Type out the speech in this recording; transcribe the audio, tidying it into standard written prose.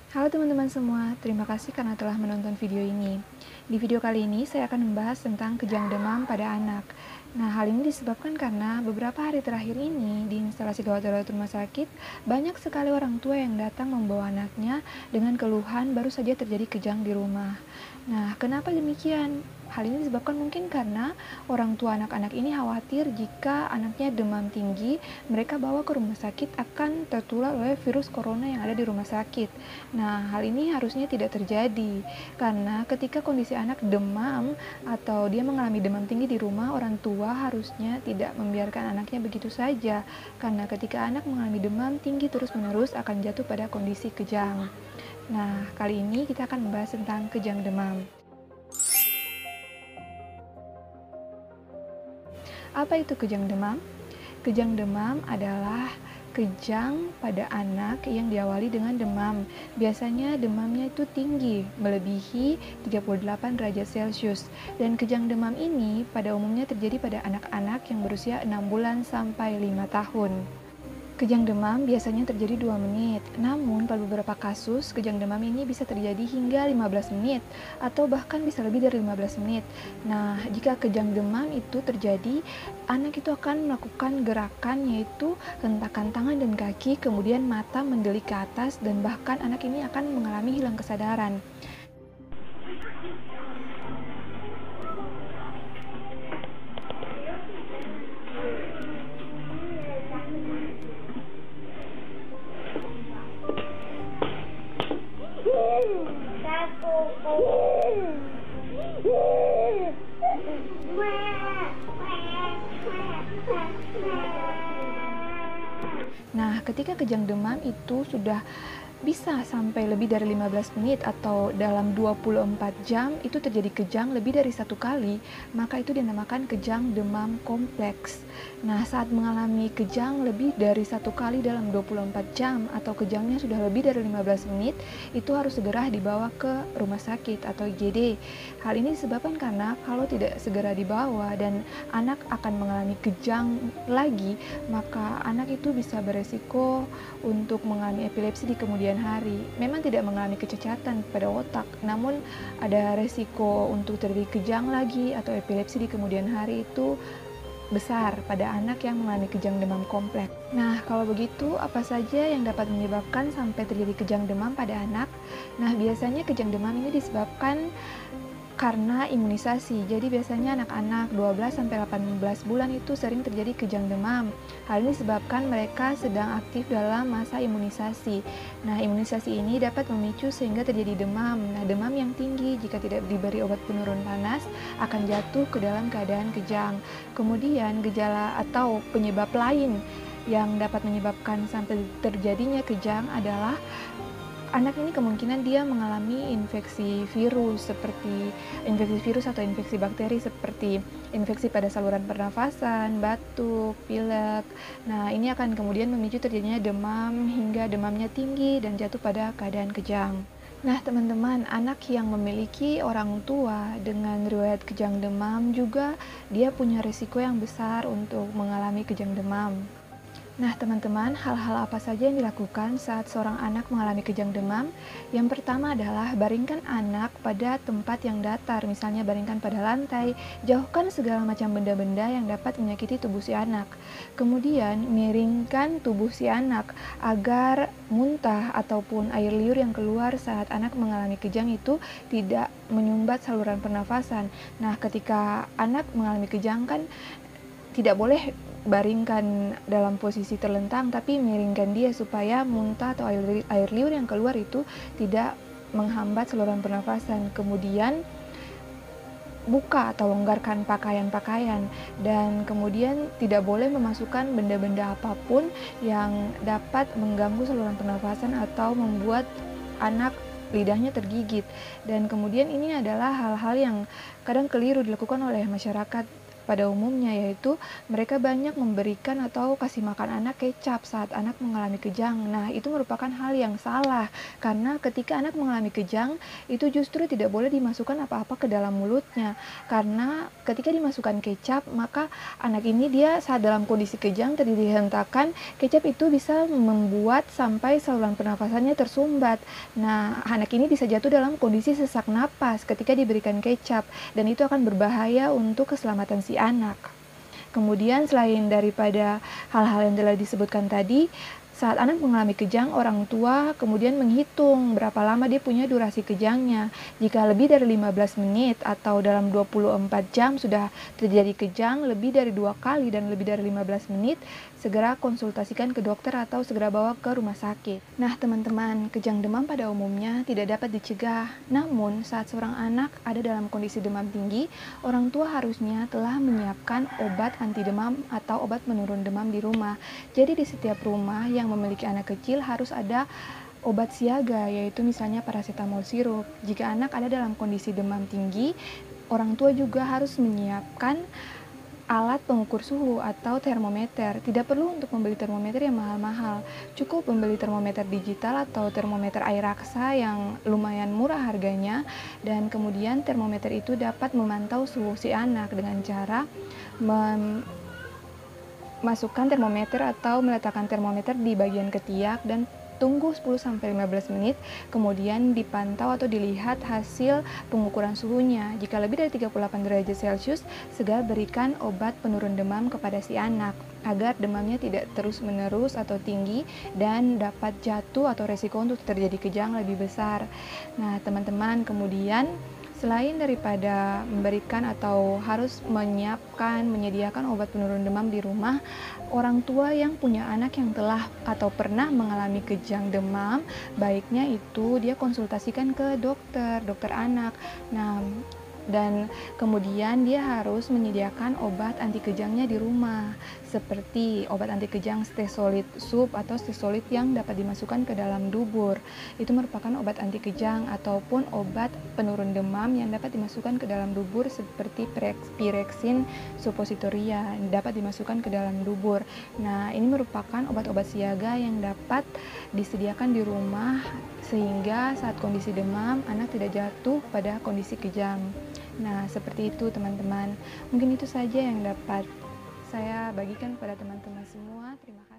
Halo teman-teman semua, terima kasih karena telah menonton video ini. Di video kali ini saya akan membahas tentang kejang demam pada anak. Nah, hal ini disebabkan karena beberapa hari terakhir ini di instalasi gawat darurat rumah sakit, banyak sekali orang tua yang datang membawa anaknya dengan keluhan baru saja terjadi kejang di rumah. Nah, kenapa demikian? Hal ini disebabkan mungkin karena orang tua anak-anak ini khawatir jika anaknya demam tinggi, mereka bawa ke rumah sakit akan tertular oleh virus corona yang ada di rumah sakit. Nah, hal ini harusnya tidak terjadi, karena ketika kondisi anak demam atau dia mengalami demam tinggi di rumah, orang tua harusnya tidak membiarkan anaknya begitu saja, karena ketika anak mengalami demam tinggi terus-menerus akan jatuh pada kondisi kejang. Nah, kali ini kita akan membahas tentang kejang demam. Apa itu kejang demam? Kejang demam adalah kejang pada anak yang diawali dengan demam. Biasanya demamnya itu tinggi, melebihi 38 derajat Celcius. Dan kejang demam ini pada umumnya terjadi pada anak-anak yang berusia 6 bulan sampai 5 tahun. Kejang demam biasanya terjadi 2 menit, namun pada beberapa kasus kejang demam ini bisa terjadi hingga 15 menit atau bahkan bisa lebih dari 15 menit. Nah, jika kejang demam itu terjadi, anak itu akan melakukan gerakan yaitu hentakan tangan dan kaki, kemudian mata mendelik ke atas dan bahkan anak ini akan mengalami hilang kesadaran. Nah, ketika kejang demam itu sudah bisa sampai lebih dari 15 menit atau dalam 24 jam itu terjadi kejang lebih dari satu kali, maka itu dinamakan kejang demam kompleks. Nah, saat mengalami kejang lebih dari satu kali dalam 24 jam atau kejangnya sudah lebih dari 15 menit, itu harus segera dibawa ke rumah sakit atau IGD. Hal ini disebabkan karena kalau tidak segera dibawa dan anak akan mengalami kejang lagi, maka anak itu bisa beresiko untuk mengalami epilepsi di kemudian hari. Memang tidak mengalami kecacatan pada otak, namun ada resiko untuk terjadi kejang lagi atau epilepsi di kemudian hari itu besar pada anak yang mengalami kejang demam kompleks. Nah, kalau begitu, apa saja yang dapat menyebabkan sampai terjadi kejang demam pada anak? Nah, biasanya kejang demam ini disebabkan karena imunisasi. Jadi biasanya anak-anak 12-18 bulan itu sering terjadi kejang demam. Hal ini disebabkan mereka sedang aktif dalam masa imunisasi. Nah, imunisasi ini dapat memicu sehingga terjadi demam. Nah, demam yang tinggi jika tidak diberi obat penurun panas akan jatuh ke dalam keadaan kejang. Kemudian gejala atau penyebab lain yang dapat menyebabkan sampai terjadinya kejang adalah anak ini kemungkinan dia mengalami infeksi virus atau infeksi bakteri seperti infeksi pada saluran pernafasan, batuk, pilek. Nah, ini akan kemudian memicu terjadinya demam hingga demamnya tinggi dan jatuh pada keadaan kejang. Nah, teman-teman, anak yang memiliki orang tua dengan riwayat kejang demam juga dia punya risiko yang besar untuk mengalami kejang demam. Nah, teman-teman, hal-hal apa saja yang dilakukan saat seorang anak mengalami kejang demam? Yang pertama adalah baringkan anak pada tempat yang datar, misalnya baringkan pada lantai, jauhkan segala macam benda-benda yang dapat menyakiti tubuh si anak. Kemudian, miringkan tubuh si anak agar muntah ataupun air liur yang keluar saat anak mengalami kejang itu tidak menyumbat saluran pernafasan. Nah, ketika anak mengalami kejang kan tidak boleh baringkan dalam posisi terlentang, tapi miringkan dia supaya muntah atau air liur yang keluar itu tidak menghambat saluran pernafasan. Kemudian buka atau longgarkan pakaian-pakaian dan kemudian tidak boleh memasukkan benda-benda apapun yang dapat mengganggu saluran pernafasan atau membuat anak lidahnya tergigit. Dan kemudian ini adalah hal-hal yang kadang keliru dilakukan oleh masyarakat pada umumnya, yaitu mereka banyak memberikan atau kasih makan anak kecap saat anak mengalami kejang. Nah, itu merupakan hal yang salah, karena ketika anak mengalami kejang, itu justru tidak boleh dimasukkan apa-apa ke dalam mulutnya. Karena ketika dimasukkan kecap, maka anak ini dia saat dalam kondisi kejang tadi dihentakkan, kecap itu bisa membuat sampai saluran pernafasannya tersumbat. Nah, anak ini bisa jatuh dalam kondisi sesak napas ketika diberikan kecap, dan itu akan berbahaya untuk keselamatan si anak. Kemudian selain daripada hal-hal yang telah disebutkan tadi, saat anak mengalami kejang, orang tua kemudian menghitung berapa lama dia punya durasi kejangnya. Jika lebih dari 15 menit atau dalam 24 jam sudah terjadi kejang lebih dari 2 kali dan lebih dari 15 menit, segera konsultasikan ke dokter atau segera bawa ke rumah sakit. Nah, teman-teman, kejang demam pada umumnya tidak dapat dicegah. Namun, saat seorang anak ada dalam kondisi demam tinggi, orang tua harusnya telah menyiapkan obat anti demam atau obat penurun demam di rumah. Jadi di setiap rumah yang memiliki anak kecil harus ada obat siaga, yaitu misalnya paracetamol sirup. Jika anak ada dalam kondisi demam tinggi, orang tua juga harus menyiapkan alat pengukur suhu atau termometer. Tidak perlu untuk membeli termometer yang mahal-mahal. Cukup membeli termometer digital atau termometer air raksa yang lumayan murah harganya, dan kemudian termometer itu dapat memantau suhu si anak dengan cara masukkan termometer atau meletakkan termometer di bagian ketiak dan tunggu 10-15 menit, kemudian dipantau atau dilihat hasil pengukuran suhunya. Jika lebih dari 38 derajat Celcius, segera berikan obat penurun demam kepada si anak agar demamnya tidak terus-menerus atau tinggi dan dapat jatuh atau resiko untuk terjadi kejang lebih besar. Nah, teman-teman, kemudian selain daripada memberikan atau harus menyediakan obat penurun demam di rumah, orang tua yang punya anak yang telah atau pernah mengalami kejang demam, baiknya itu dia konsultasikan ke dokter anak. Nah, dan kemudian dia harus menyediakan obat anti kejangnya di rumah, seperti obat anti kejang Stesolid Sub atau Stesolid yang dapat dimasukkan ke dalam dubur. Itu merupakan obat anti kejang ataupun obat penurun demam yang dapat dimasukkan ke dalam dubur, seperti Pirexin suppositoria yang dapat dimasukkan ke dalam dubur. Nah, ini merupakan obat-obat siaga yang dapat disediakan di rumah sehingga saat kondisi demam anak tidak jatuh pada kondisi kejang. Nah, seperti itu teman-teman. Mungkin itu saja yang dapat saya bagikan kepada teman-teman semua. Terima kasih.